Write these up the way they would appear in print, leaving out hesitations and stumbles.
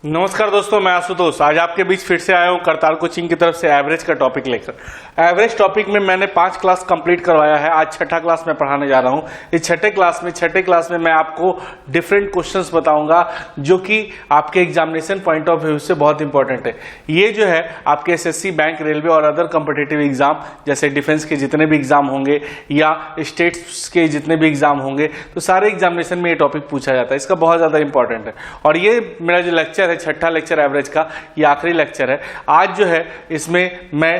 नमस्कार दोस्तों, मैं आशुतोष आज आपके बीच फिर से आया हूँ करतार कोचिंग की तरफ से एवरेज का टॉपिक लेकर। एवरेज टॉपिक में मैंने 5 क्लास कंप्लीट करवाया है। आज छठा क्लास में पढ़ाने जा रहा हूँ। इस छठे क्लास में मैं आपको डिफरेंट क्वेश्चंस बताऊंगा जो कि आपके एग्जामिनेशन पॉइंट ऑफ व्यू से बहुत इंपॉर्टेंट है। ये जो है आपके एसएससी, बैंक, रेलवे और अदर कॉम्पिटिटिव एग्जाम जैसे डिफेंस के जितने भी एग्जाम होंगे या स्टेट्स के जितने भी एग्जाम होंगे, तो सारे एग्जामिनेशन में ये टॉपिक पूछा जाता है। इसका बहुत ज्यादा इंपॉर्टेंट है। और ये मेरा जो लेक्चर है, छठा लेक्चर एवरेज का, ये आखिरी लेक्चर है। आज जो है इसमें मैं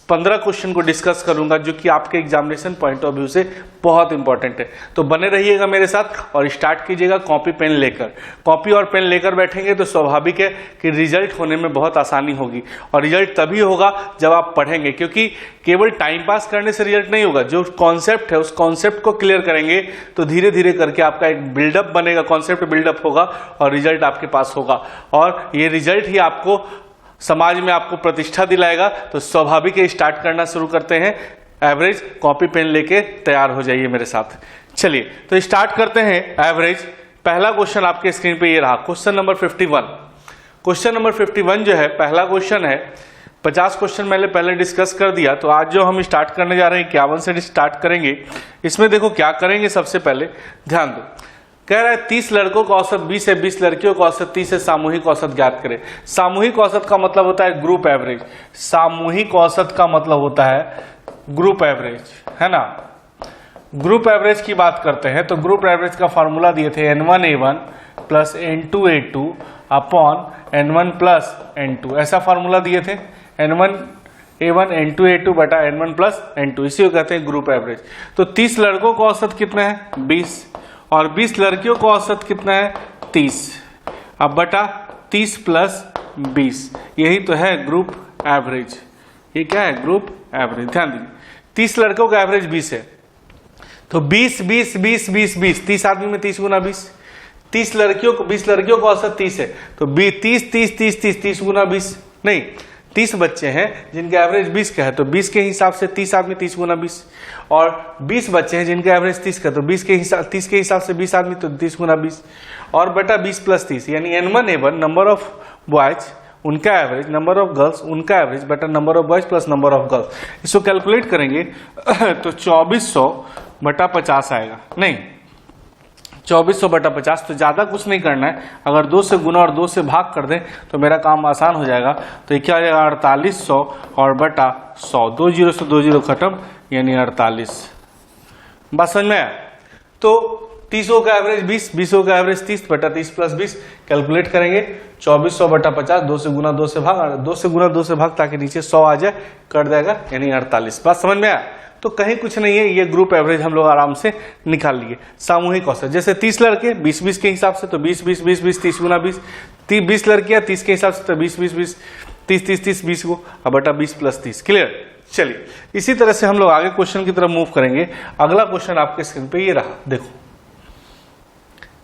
15 क्वेश्चन को डिस्कस करूंगा जो कि आपके एग्जामिनेशन पॉइंट ऑफ व्यू से बहुत इंपॉर्टेंट है। तो बने रहिएगा मेरे साथ और स्टार्ट कीजिएगा कॉपी पेन लेकर। कॉपी और पेन लेकर बैठेंगे तो स्वाभाविक है कि रिजल्ट होने में बहुत आसानी होगी। और रिजल्ट तभी होगा जब आप पढ़ेंगे, क्योंकि केवल टाइम पास करने से रिजल्ट नहीं होगा। जो कॉन्सेप्ट है उस कॉन्सेप्ट को क्लियर करेंगे तो धीरे धीरे करके आपका एक बिल्डअप बनेगा, कॉन्सेप्ट बिल्डअप होगा और रिजल्ट आपके पास होगा। और ये रिजल्ट ही आपको समाज में आपको प्रतिष्ठा दिलाएगा। तो स्वाभाविक है, स्टार्ट करना शुरू करते हैं। एवरेज कॉपी पेन लेके तैयार हो जाइए मेरे साथ। चलिए तो स्टार्ट करते हैं एवरेज। पहला क्वेश्चन आपके स्क्रीन पे ये रहा, क्वेश्चन नंबर 51। क्वेश्चन नंबर 51 जो है पहला क्वेश्चन है। 50 क्वेश्चन मैंने पहले डिस्कस कर दिया, तो आज जो हम स्टार्ट करने जा रहे हैं 51 से स्टार्ट करेंगे। इसमें देखो क्या करेंगे, सबसे पहले ध्यान दो। कह रहा है 30 लड़कों का औसत 20 है, 20 लड़कियों का औसत 30 है, सामूहिक औसत ज्ञात करें। सामूहिक औसत का मतलब होता है ग्रुप एवरेज। सामूहिक औसत का मतलब होता है ग्रुप एवरेज, है ना। ग्रुप एवरेज की बात करते हैं तो ग्रुप एवरेज का फॉर्मूला दिए थे N1A1 plus N2A2 upon N1 plus N2। ऐसा फॉर्मूला दिए थे, N1A1 N2A2 बटा N1 प्लस N2। इसी को कहते हैं ग्रुप एवरेज। तो 30 लड़कों का औसत कितना है, 20, और 20 लड़कियों का औसत कितना है, 30। अब बटा 30 प्लस 20, यही तो है ग्रुप एवरेज। ये क्या है, ग्रुप एवरेज। ध्यान दीजिए, 30 लड़कों का एवरेज 20 है, तो 20 20 20 20 20, 30 आदमी में 30 गुना 20। 20 लड़कियों का औसत 30 है, तो 30 30 30 30 30 गुना 20 नहीं, 30 बच्चे हैं जिनका एवरेज 20 का है, तो 20 के हिसाब से 30 आदमी 30 गुना 20। और 20 बच्चे हैं जिनका एवरेज 30 का, तो 30 के हिसाब से 20 आदमी, तो 30 गुना 20 और बटा 20 प्लस 30, यानी N1A1 नंबर ऑफ बॉयज उनका एवरेज, नंबर ऑफ गर्ल्स उनका एवरेज बटा number of boys plus number of girls. इसको कैलकुलेट करेंगे तो 2400 बटा 50 आएगा। नहीं, 2400 बटा 50, तो ज्यादा कुछ नहीं करना है। अगर 2 से गुना और 2 से भाग कर दें तो मेरा काम आसान हो जाएगा। तो ये क्या हो जाएगा, 4800 और बटा 100, 2 0 से 2 0 खत्म, यानी 48। बात समझ में आया। तो 30 का एवरेज 20, 20 का एवरेज 30 बटा 30 प्लस 20 कैलकुलेट करेंगे। 2400 बटा 50, 2 से गुना 2 से भाग, 2 से गुना 2 से भाग ताकि नीचे 100 आ जाए, कट जाएगा, यानी 48। बात समझ में आया। तो कहीं कुछ नहीं है, ये ग्रुप एवरेज हम लोग आराम से निकाल लिए। सामूहिक औसत जैसे 30 लड़के 20 20 के हिसाब से, तो 20 20 20 20 30 गुना 20, 20 लड़कियां 30 के हिसाब से, तो 20 20 20 30 30 30 20 को, अब बटा 20 प्लस 30। क्लियर। चलिए इसी तरह से हम लोग आगे क्वेश्चन की तरफ मूव करेंगे। अगला क्वेश्चन आपके स्क्रीन पे ये रहा, देखो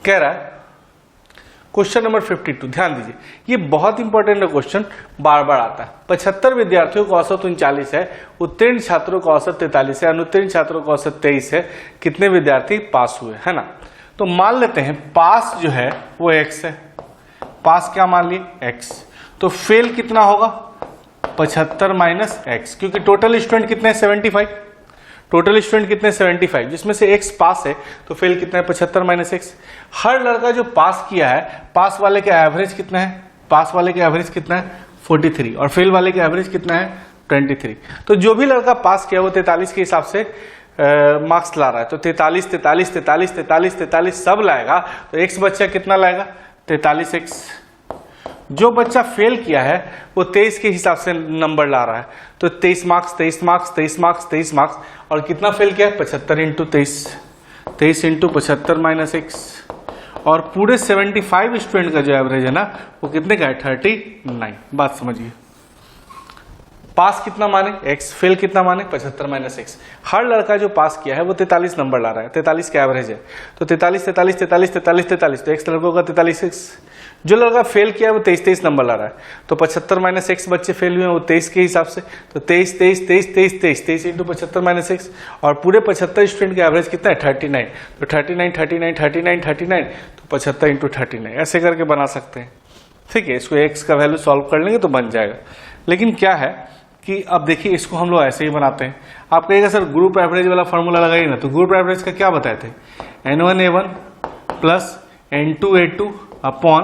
कह रहा है क्वेश्चन नंबर 52। ध्यान दीजिए, ये बहुत इंपॉर्टेंट है क्वेश्चन, बार बार आता है। 75 विद्यार्थियों का औसत 39 है, उत्तीर्ण छात्रों का औसत 43 है, अनुत्तीर्ण छात्रों का औसत 23 है। कितने विद्यार्थी पास हुए, है ना। तो मान लेते हैं पास जो है वो x है। पास क्या मान लिए, x। तो फेल कितना होगा, 75 माइनस x, क्योंकि टोटल स्टूडेंट कितने 75, टोटल स्टूडेंट कितने 75, जिसमें से x पास है, तो फेल कितना है 75 माइनस x। हर लड़का जो पास किया है, पास वाले का एवरेज कितना है, पास वाले का एवरेज कितना है 43, और फेल वाले का एवरेज कितना है 23। तो जो भी लड़का पास किया वो 43 के हिसाब से मार्क्स ला रहा है, तो 43 43 43 43 43 सब लाएगा। तो x बच्चा कितना लाएगा, 43x। जो बच्चा फेल किया है वो 23 के हिसाब से नंबर ला रहा है, तो 23 मार्क्स 23 मार्क्स 23 मार्क्स 23 मार्क्स। और कितना फेल किया है, 75 इंटू 23, 23 इंटू 75 माइनस x। और पूरे 75 स्टूडेंट का जो एवरेज है ना, वो कितने का है 39। बात समझिए, पास कितना माने x, फेल कितना माने 75 माइनस x। हर लड़का जो पास किया है वो 43 नंबर ला रहा है, 43 का एवरेज है, तो 43 43 43 43 43, तो x लड़कों का 43x। जो लड़का फेल किया है वो 23 23 नंबर ला रहा है, तो 75 माइनस x बच्चे फेल हुए हैं वो 23 के हिसाब से, तो 23 23 23 23 23 23 इंटू 75 माइनस x। और पूरे 75 स्टूडेंट का एवरेज कितना है 39, तो 39 39 39 39, तो 75 इंटू 39 ऐसे करके बना सकते हैं। ठीक है, इसको x का वैल्यू सॉल्व कर लेंगे तो बन जाएगा। लेकिन क्या है कि अब देखिए इसको हम लोग ऐसे ही बनाते हैं। आप कहिएगा सर ग्रुप एवरेज वाला फॉर्मूला लगाइए ना, तो ग्रुप एवरेज का क्या बताए थे, N1A1 plus N2A2 upon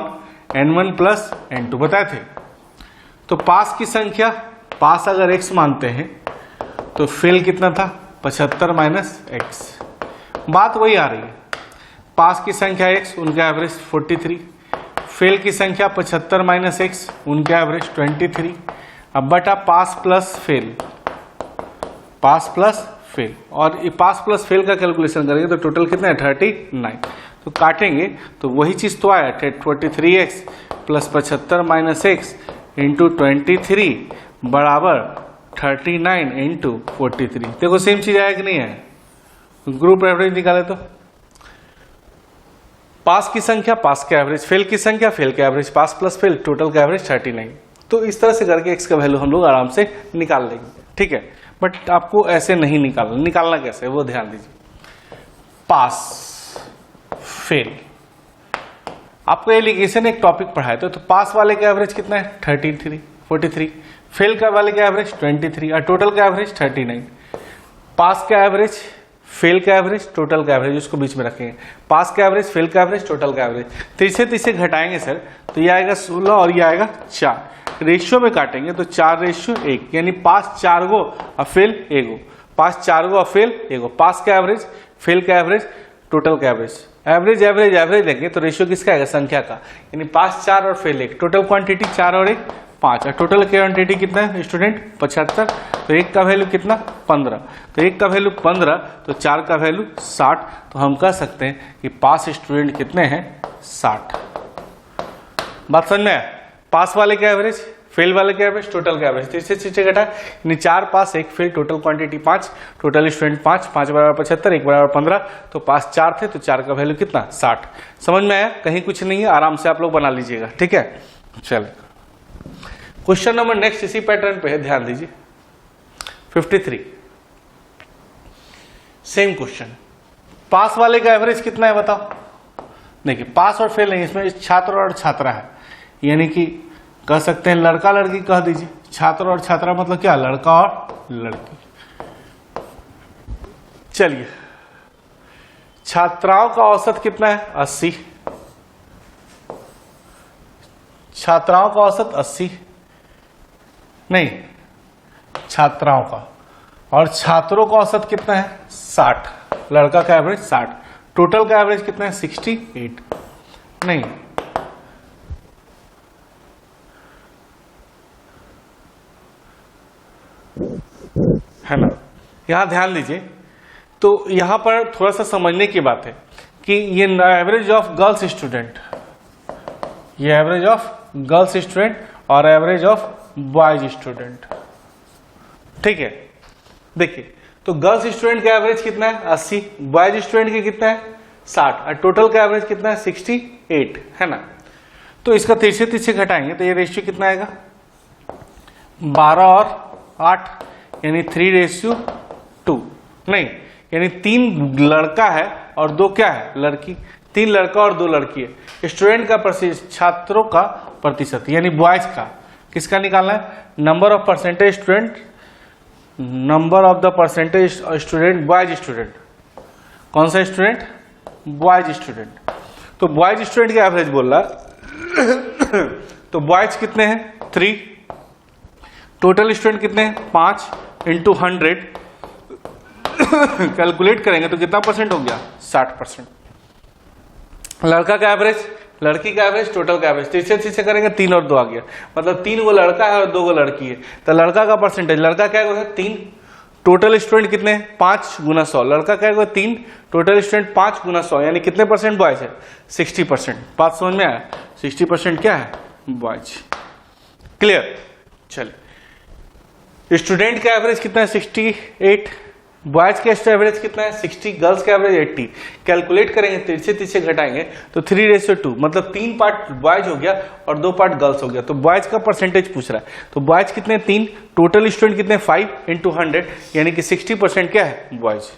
N1 plus N2 बताए थे। तो पास की संख्या, पास अगर x मानते हैं तो फेल कितना था 75 माइनस x, बात वही आ रही है। पास की संख्या x, उनका एवरेज 43, फेल की संख्या 75 माइनस x, उनका एवरेज 23। अब बटा पास प्लस फेल, पास प्लस फेल, और ये पास प्लस फेल का कैलकुलेशन करेंगे तो टोटल कितना है 39। तो काटेंगे तो वही चीज तो आया 43x plus 75 minus x into 23 बराबर 39 इंटू 43। देखो सेम चीज आया कि नहीं है। ग्रुप एवरेज निकाले तो पास की संख्या पास का एवरेज, फेल की संख्या फेल का एवरेज, पास प्लस फेल, टोटल का एवरेज 39। तो इस तरह से करके x का वैल्यू हम लोग आराम से निकाल लेंगे, ठीक है। बट आपको ऐसे नहीं निकालना, निकालना कैसे वो ध्यान दीजिए। पास फेल, आपको एलिगेशन एक टॉपिक पढ़ाया था, तो पास वाले का एवरेज कितना है 43, फेल का वाले का एवरेज 23 और टोटल का एवरेज 39। पास का एवरेज, फेल का एवरेज, टोटल का एवरेज, उसको बीच में रखेंगे। पास का एवरेज, फेल का एवरेज, टोटल का एवरेज, तीसरे घटाएंगे सर तो ये आएगा 16 और ये आएगा 4। रेशियो में काटेंगे तो 4:1, यानी पास 4 गो और फेल 1 गो, पास 4 गो और फेल 1 गो। पास का एवरेज, फेल का एवरेज, टोटल का एवरेज, एवरेज एवरेज एवरेज लेंगे तो रेशियो किसका आएगा संख्या का, यानी पास 4 और फेल 1, टोटल क्वांटिटी 4 और 1 5, और टोटल क्वांटिटी कितना है स्टूडेंट 75। तो 1 का वैल्यू कितना 15, तो 1 का वैल्यू 15 तो 4 का वैल्यू 60। तो हम कह सकते हैं कि पास स्टूडेंट कितने हैं 60। बात समझ में आया। पास वाले का एवरेज, फेल वाले का एवरेज, टोटल का एवरेज, तीसरे घटा, यानी 4 पास 1 fail, total quantity 5, total student 5, 5 बराबर 75, 1 बराबर 15। तो पास 4 थे तो 4 का वैल्यू कितना 60। समझ में आया, कहीं कुछ नहीं है, आराम से आप लोग बना लीजिएगा, ठीक है। चलिए क्वेश्चन नंबर नेक्स्ट इसी पैटर्न पे है, ध्यान दीजिए। 53 सेम क्वेश्चन, पास वाले का एवरेज कितना है बताओ। देखिए पास और फेल नहीं, इसमें छात्र और छात्रा है, यानी कि कह सकते हैं लड़का लड़की कह दीजिए, छात्र और छात्रा मतलब क्या, लड़का और लड़की। चलिए छात्राओं का औसत कितना है 80, छात्राओं का औसत 80 नहीं, छात्राओं का, और छात्रों का औसत कितना है 60, लड़का का एवरेज 60, टोटल का एवरेज कितना है 68 नहीं, है ना। यहां ध्यान दीजिए, तो यहां पर थोड़ा सा समझने की बात है कि ये एवरेज ऑफ गर्ल्स स्टूडेंट, ये एवरेज ऑफ गर्ल्स स्टूडेंट और एवरेज ऑफ बॉयज स्टूडेंट, ठीक है। देखिए तो गर्ल्स स्टूडेंट का एवरेज कितना है 80, बॉयज स्टूडेंट के कितना है 60 और टोटल का एवरेज कितना है 68, है ना। तो इसका तीसरे घटाएंगे तो ये रेशियो कितना आएगा 12 और 8, यानी 3:2 नहीं, यानी 3 लड़का है और 2 क्या है लड़की, 3 लड़का और 2 लड़की है। स्टूडेंट का प्रतिशत, छात्रों का प्रतिशत, यानी बॉयज का किसका निकालना है, number of percentage student, number of the percentage student boys student, कौन सा स्टूडेंट बॉयज स्टूडेंट। तो बॉयज स्टूडेंट का एवरेज बोल रहा तो बॉयज कितने हैं 3, टोटल स्टूडेंट कितने हैं 5 इंटू 100 कैलकुलेट करेंगे तो कितना परसेंट हो गया 60%। लड़का का एवरेज, लड़की का एवरेज, टोटल का एवरेज, तीसरे करेंगे 3 और 2 आ गया, मतलब 3 गो लड़का है और 2 गो लड़की है। तो लड़का का परसेंटेज, लड़का क्या है 3, टोटल स्टूडेंट कितने 5 गुना 100, लड़का क्या है 3, टोटल स्टूडेंट 5 गुना 100, यानी कितने परसेंट बॉयज है 60%। बात समझ में आया, 60% क्या है बॉयज, क्लियर। चलिए स्टूडेंट का एवरेज कितना है 68, बॉयज का एवरेज कितना है 60, गर्ल्स का एवरेज 80। कैलकुलेट करेंगे तीसरे घटाएंगे तो 3:2, मतलब 3 पार्ट बॉयज हो गया और 2 पार्ट गर्ल्स हो गया। तो बॉयज का परसेंटेज पूछ रहा है, तो बॉयज कितने 3, टोटल स्टूडेंट कितने 5 इंटू 100, यानी कि 60% क्या है बॉयज।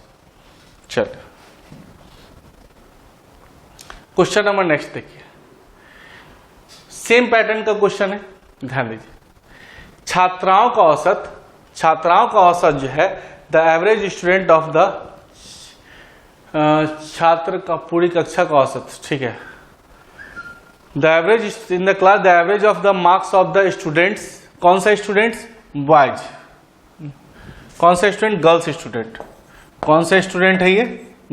चल क्वेश्चन नंबर नेक्स्ट देखिए, सेम पैटर्न का क्वेश्चन है, ध्यान दीजिए। छात्राओं का औसत जो है the average student of the, छात्र का पूरी कक्षा का औसत, ठीक है। The average in the class, the average of the marks of the students, कौन सा स्टूडेंट्स? बॉयज। कौन सा स्टूडेंट? Girls student. कौन सा स्टूडेंट है ये?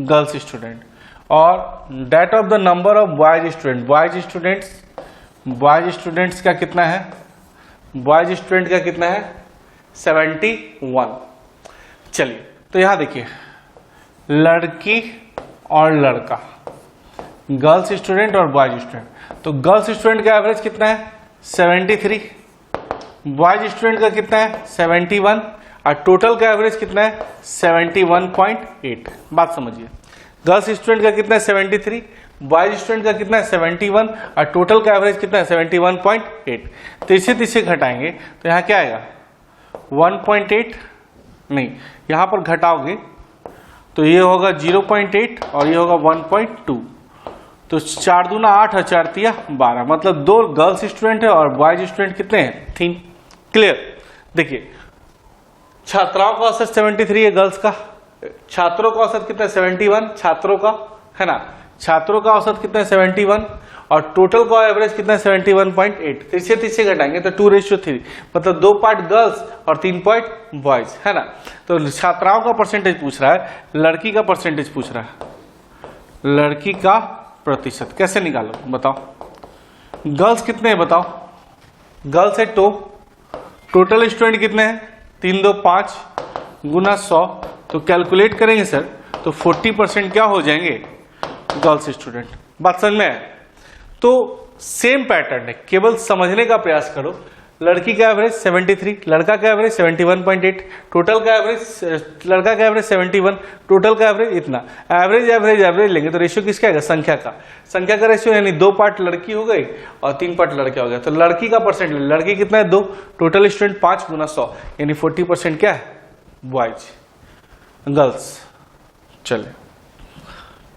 Girls student. और date of the number of boys student, boys students का कितना है? बॉयज स्टूडेंट का कितना है? 71। चलिए तो यहां देखिए, लड़की और लड़का, गर्ल्स स्टूडेंट और बॉयज स्टूडेंट। तो गर्ल्स स्टूडेंट का एवरेज कितना है? 73। बॉयज स्टूडेंट का कितना है? 71। और टोटल का एवरेज कितना है? 71.8। बात समझिए, गर्ल्स स्टूडेंट का कितना है? 73। बॉयज स्टूडेंट का कितना है? 71। और टोटल का एवरेज कितना है? 71.8। तीसरे घटाएंगे तो यहाँ क्या आएगा? 1.8 नहीं, यहां पर घटाओगे तो ये होगा 0.8 और ये होगा 1.2। तो 4 दूना 8 और 4 तिया 12, मतलब 2 गर्ल्स स्टूडेंट है और बॉयज स्टूडेंट कितने हैं? 3। क्लियर। देखिए, छात्राओं का औसत 73 है, गर्ल्स का। छात्रों का औसत कितना है? 71 छात्रों का, है ना। छात्रों का औसत कितना है? 71। और टोटल का एवरेज कितना है? 71.8। तीसरे घटाएंगे तो 2:3, मतलब 2 पार्ट गर्ल्स और 3 पार्ट बॉयज, है ना। तो छात्राओं का परसेंटेज पूछ रहा है, लड़की का परसेंटेज पूछ रहा है। लड़की का प्रतिशत कैसे निकालो बताओ? गर्ल्स कितने हैं बताओ? गर्ल्स है टोटल स्टूडेंट कितने हैं? 3 2 5 गुना 100। तो कैलकुलेट करेंगे सर तो 40% क्या हो जाएंगे? Girls student. बात समझ में है? तो सेम पैटर्न है, केवल समझने का प्रयास करो। लड़की का एवरेज 73, लड़का का एवरेज 71.8, टोटल का एवरेज, लड़का का एवरेज 71, टोटल का एवरेज इतना। एवरेज लेंगे तो रेशियो किसका आएगा? संख्या का रेशियो, यानी 2 पार्ट लड़की हो गई और 3 पार्ट लड़का हो गया। तो लड़की का परसेंट, लड़की कितना है? 2, टोटल स्टूडेंट 5 गुना 100, यानी 40% क्या है? Boys, girls. चले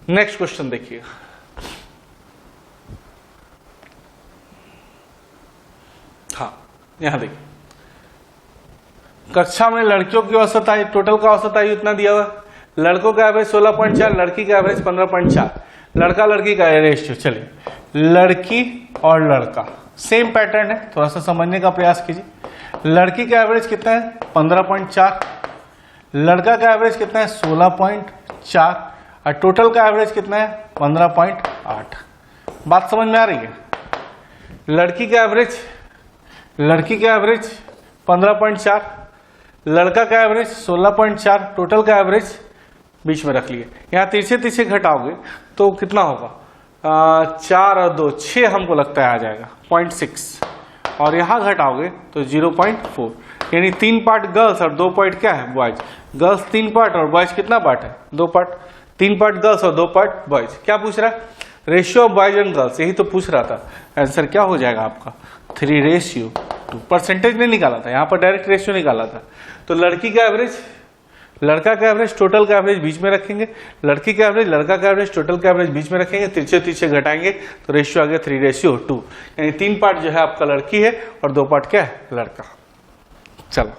नेक्स्ट क्वेश्चन देखिए। हाँ, यहां देखिए, कक्षा में लड़कियों की औसत आई, टोटल का औसत आई इतना दिया हुआ। लड़कों का एवरेज 16.4, लड़की का एवरेज 15.4, लड़का लड़की का रेशियो। चलिए, लड़की और लड़का सेम पैटर्न है, थोड़ा सा समझने का प्रयास कीजिए। लड़की का एवरेज कितना है? 15.4, लड़का का एवरेज कितना है? 16.4, और टोटल का एवरेज कितना है? 15.8। बात समझ में आ रही है? लड़की का एवरेज 15.4, लड़का का एवरेज 16.4, टोटल का एवरेज बीच में रख लिए। यहाँ तीसरे घटाओगे तो कितना होगा? 4 और 2 6 हमको लगता है आ जाएगा, 0.6। और यहाँ घटाओगे तो 0.4, यानी 3 पार्ट गर्ल्स और 2 पार्ट क्या है? बॉयज। गर्ल्स 3 पार्ट और बॉयज कितना पार्ट है? 2 पार्ट। 3 पार्ट गर्ल्स और 2 पार्ट बॉयज। क्या पूछ रहा है? Ratio of boys and girls, यही तो पूछ रहा था। आंसर क्या हो जाएगा आपका? 3:2। परसेंटेज नहीं निकाला था, यहाँ पर डायरेक्ट रेशियो निकाला था। तो लड़की का एवरेज, लड़का का एवरेज, टोटल का एवरेज बीच में रखेंगे। लड़की का एवरेज, लड़का का एवरेज, टोटल का एवरेज बीच में रखेंगे। तीसरे घटाएंगे तो रेशियो आ गया 3:2, यानी 3 पार्ट जो है आपका लड़की है और 2 पार्ट क्या है? लड़का। चलो,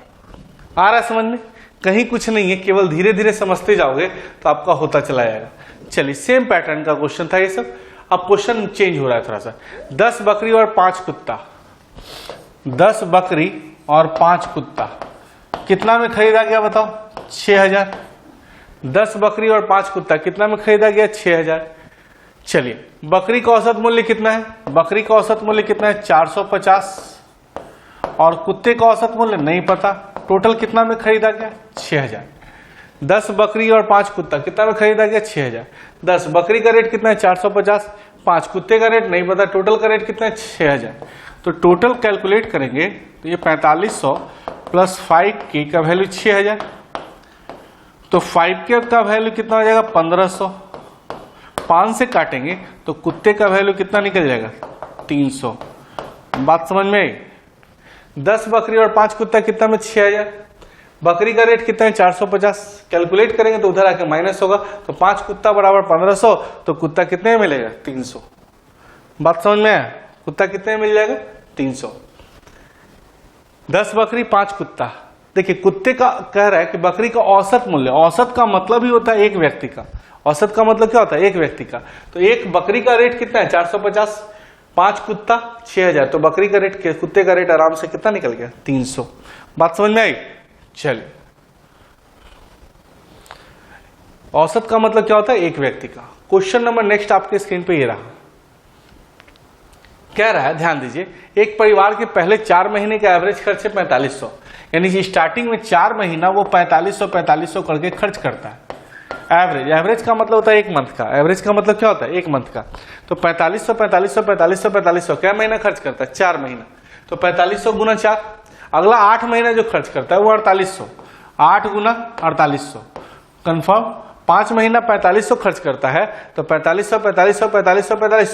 आ रहा है समझ में? कहीं कुछ नहीं है, केवल धीरे धीरे समझते जाओगे तो आपका होता चला जाएगा। चलिए, सेम पैटर्न का क्वेश्चन था ये सब। अब क्वेश्चन चेंज हो रहा है थोड़ा सा। 10 बकरी और 5 कुत्ता, 10 बकरी और 5 कुत्ता कितना में खरीदा गया बताओ? 6000। 10 बकरी और 5 कुत्ता कितना में खरीदा गया? 6000। चलिए, बकरी का औसत मूल्य कितना है? बकरी का औसत मूल्य कितना है? 450। और कुत्ते का औसत मूल्य नहीं पता। टोटल कितना में खरीदा गया? 6000। 10 बकरी और 5 कुत्ता कितना में खरीदा गया? 6000। 10 बकरी का रेट कितना है? 450। 5 कुत्ते का रेट नहीं पता। टोटल का रेट कितना है? 6000। तो टोटल कैलकुलेट करेंगे तो ये 4500 प्लस 5k का वैल्यू 6000। तो 5k का वैल्यू कितना हो जाएगा? 1500। 5 से काटेंगे तो कुत्ते का वैल्यू कितना निकल जाएगा? 300। बात समझ में आई? 10 बकरी और 5 कुत्ता कितना में? 6000। बकरी का रेट कितना है? 450। कैलकुलेट करेंगे तो उधर आके माइनस होगा। तो 5 कुत्ता बराबर 1500, तो कुत्ता कितने में मिलेगा? 300। बात समझ में आया? कुत्ता कितने में मिल जाएगा? 300। 10 बकरी 5 कुत्ता। देखिए कुत्ते का कह रहा है कि बकरी का औसत मूल्य, औसत का मतलब ही होता है एक व्यक्ति का, औसत का मतलब क्या होता है? एक व्यक्ति का। तो एक बकरी का रेट कितना है? 450, 5 कुत्ता 6000, तो बकरी का रेट, कुत्ते का रेट आराम से कितना निकल गया? 300। बात समझ में आई? चलिए, औसत का मतलब क्या होता है? एक व्यक्ति का। क्वेश्चन नंबर नेक्स्ट आपके स्क्रीन पे ये रहा, कह रहा है, ध्यान दीजिए, एक परिवार के पहले 4 महीने का एवरेज खर्च है 4500, यानी कि स्टार्टिंग में 4 महीना वो 4500 करके खर्च करता है। एवरेज, एवरेज का मतलब होता है एक मंथ का, एवरेज का मतलब क्या होता है? एक मंथ का। तो 4500 क्या महीना खर्च करता है? 4 महीना। तो 4500 गुना 4, अगला 8 महीना जो खर्च करता है वो 4800, 8 गुना 4800, कंफर्म। 5 महीना 4500 खर्च करता है, तो 4500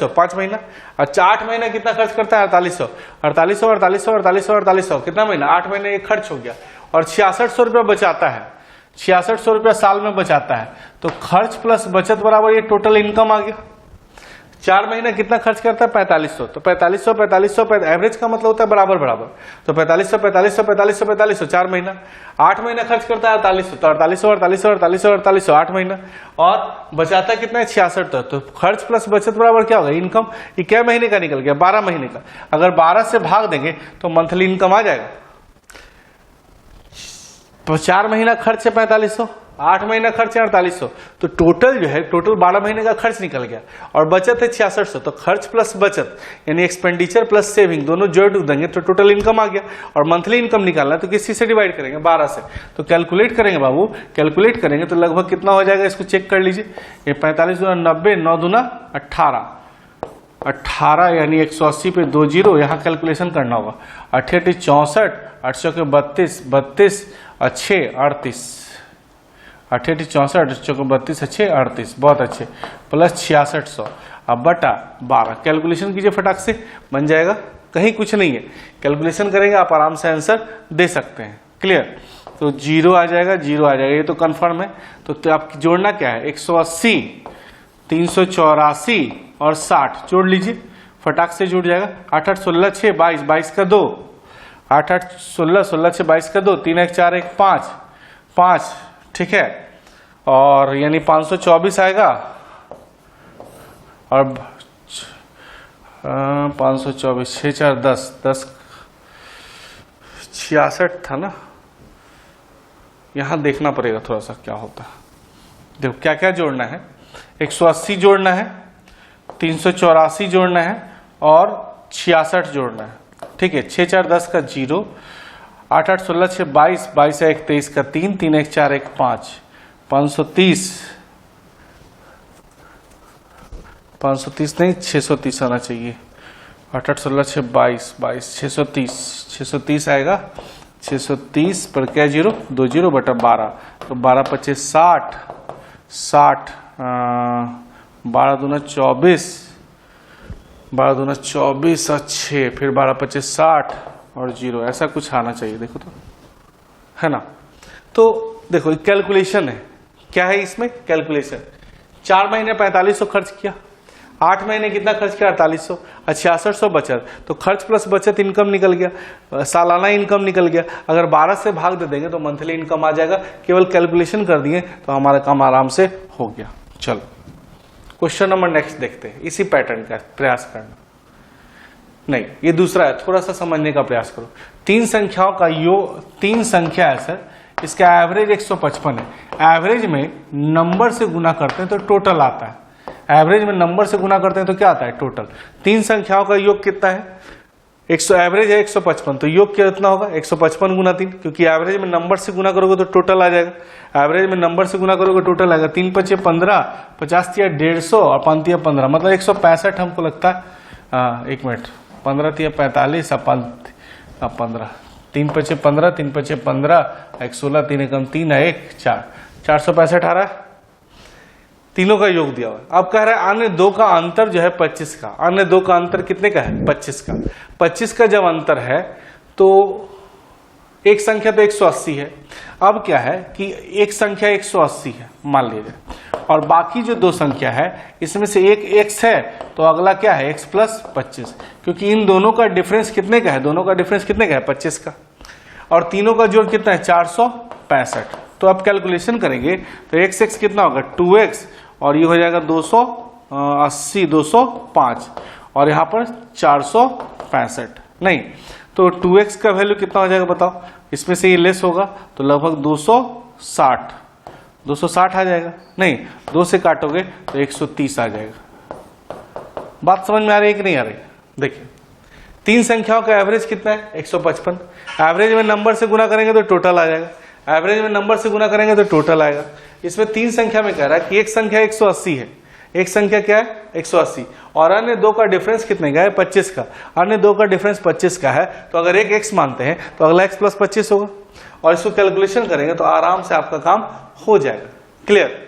5 महीना। अच्छा, 8 महीना कितना खर्च करता है? 4800 कितना महीना? 8 महीने ये खर्च हो गया, और 6600 रुपया बचाता है, 6600 रुपया साल में बचाता है। तो खर्च प्लस बचत बराबर ये टोटल इनकम आ गया। 4 महीना कितना खर्च करता है? 4500, तो 4500 एवरेज का मतलब होता है बराबर बराबर, तो 4500 4 महीना। 8 महीना खर्च करता है 4800, तो 4800 8 महीना, और बचाता कितना है? 6600। तो खर्च प्लस बचत बराबर क्या होगा? इनकम। ये क्या महीने का निकल गया? 12 महीने का। अगर 12 से भाग देंगे तो मंथली इनकम आ जाएगा। तो 4 महीना खर्च है 4500, 8 महीना खर्च है 4800, तो टोटल जो है, टोटल 12 महीने का खर्च निकल गया, और बचत है 6600। तो खर्च प्लस बचत यानी एक्सपेंडिचर प्लस सेविंग दोनों जोड़ देंगे तो टोटल इनकम आ गया। और मंथली इनकम निकालना है तो किसी से डिवाइड करेंगे? 12 से। तो कैलकुलेट करेंगे बाबू, कैलकुलेट करेंगे तो लगभग कितना हो जाएगा? इसको चेक कर लीजिए। ये 45 गुना 90, 9 दूना 18, 18 यानी 180 पे 2 जीरो, यहाँ कैलकुलेशन करना होगा। 8 64, 8 चौके 32, 32 अच्छे 38, 8 64, 8 चौके 32 अच्छे 38, बहुत अच्छे, प्लस 6600, अब बटा 12। कैलकुलेशन कीजिए फटाक से, बन जाएगा, कहीं कुछ नहीं है, कैलकुलेशन करेंगे आप आराम से आंसर दे सकते हैं। क्लियर? तो जीरो आ जाएगा, जीरो आ जाएगा, ये तो कंफर्म है। तो आपकी जोड़ना क्या है? 180, 384 और 60 जोड़ लीजिए, फटाक से जुड़ जाएगा। 8 8 16 6 22, 22 का 2, 8 8 16 16 6 22 का 2, 3 1 4 1 5 5, ठीक है, और यानी 524 आएगा। और 524 6 4 10 10 66 था ना, यहां देखना पड़ेगा थोड़ा सा क्या होता है। देखो क्या क्या जोड़ना है, 180 जोड़ना है, 384 जोड़ना है और 66 जोड़ना है, ठीक है। 6 4 10 का 0, 8 8 16 6 22, 22 1 23 का 3, 3 1 4 1 5, 530 नहीं 630 आना चाहिए। 8 8 16 6 22, 22 630 आएगा। 630 पर क्या 0, 2 0 बटा 12, तो 12 25 60, 12 दूना 24, 12 दूना 24 और 6, फिर 12 25 60 और 0, ऐसा कुछ आना चाहिए, देखो तो, है ना। तो देखो कैलकुलेशन है, क्या है इसमें कैलकुलेशन। 4 महीने 4500 खर्च किया, 8 महीने कितना खर्च किया 4800, 6600 बचत, तो खर्च प्लस बचत इनकम निकल गया, सालाना इनकम निकल गया। अगर 12 से भाग दे देंगे तो मंथली इनकम आ जाएगा। केवल कैलकुलेशन कर दिए तो हमारा काम आराम से हो गया। चलो क्वेश्चन नंबर नेक्स्ट देखते हैं, इसी पैटर्न का प्रयास करना। नहीं, ये दूसरा है, थोड़ा सा समझने का प्रयास करो। 3 संख्याओं का योग, 3 संख्या है सर, इसका एवरेज 155 है। एवरेज में नंबर से गुना करते हैं तो टोटल आता है। एवरेज में नंबर से गुना करते हैं तो क्या आता है टोटल। 3 संख्याओं का योग कितना है 100, एवरेज है 155, तो योग कितना होगा 155 गुना 3, क्योंकि एवरेज में नंबर से गुना करोगे तो टोटल आ जाएगा। एवरेज में नंबर से गुना करोगे टोटल आएगा। 3 5 15, 50 या 150 और 5 या 15, मतलब 165 हमको लगता है। 1 मिनट, 15 या 45 और 15, 3 5 15, 3 5 15, 1 16, 3 1 3 1 4, 465 आ रहा है। तीनों का योग दिया हुआ है। अब कह रहा है अन्य 2 का अंतर जो है 25 का। अन्य 2 का अंतर कितने का है 25 का। 25 का जब अंतर है तो एक संख्या तो 180 है। अब क्या है कि एक संख्या 180 है मान लीजिए, और बाकी जो दो संख्या है इसमें से एक x है तो अगला क्या है x प्लस 25, क्योंकि इन दोनों का डिफरेंस कितने का है, दोनों का डिफरेंस कितने का है 25 का, और तीनों का जोड़ कितना है 465। तो अब कैलकुलेशन करेंगे तो x कितना होगा 2x और ये हो जाएगा 280 205 और यहाँ पर 465 नहीं, तो 2x का वैल्यू कितना हो जाएगा बताओ, इसमें से ये लेस होगा तो लगभग 260 आ जाएगा, नहीं 2 से काटोगे तो 130 आ जाएगा। बात समझ में आ रही है कि नहीं आ रही? देखिए तीन संख्याओं का एवरेज कितना है 155, एवरेज में नंबर से गुना करेंगे तो टोटल आ जाएगा, एवरेज में नंबर से गुना करेंगे तो टोटल आएगा। इसमें तीन संख्या में कह रहा है कि एक संख्या 180 है, एक संख्या क्या है 180 और अन्य दो का डिफरेंस कितने का है 25 का, अन्य दो का डिफरेंस 25 का है, तो अगर एक x मानते हैं तो अगला x प्लस 25 होगा और इसको कैलकुलेशन करेंगे तो आराम से आपका काम हो जाएगा। क्लियर?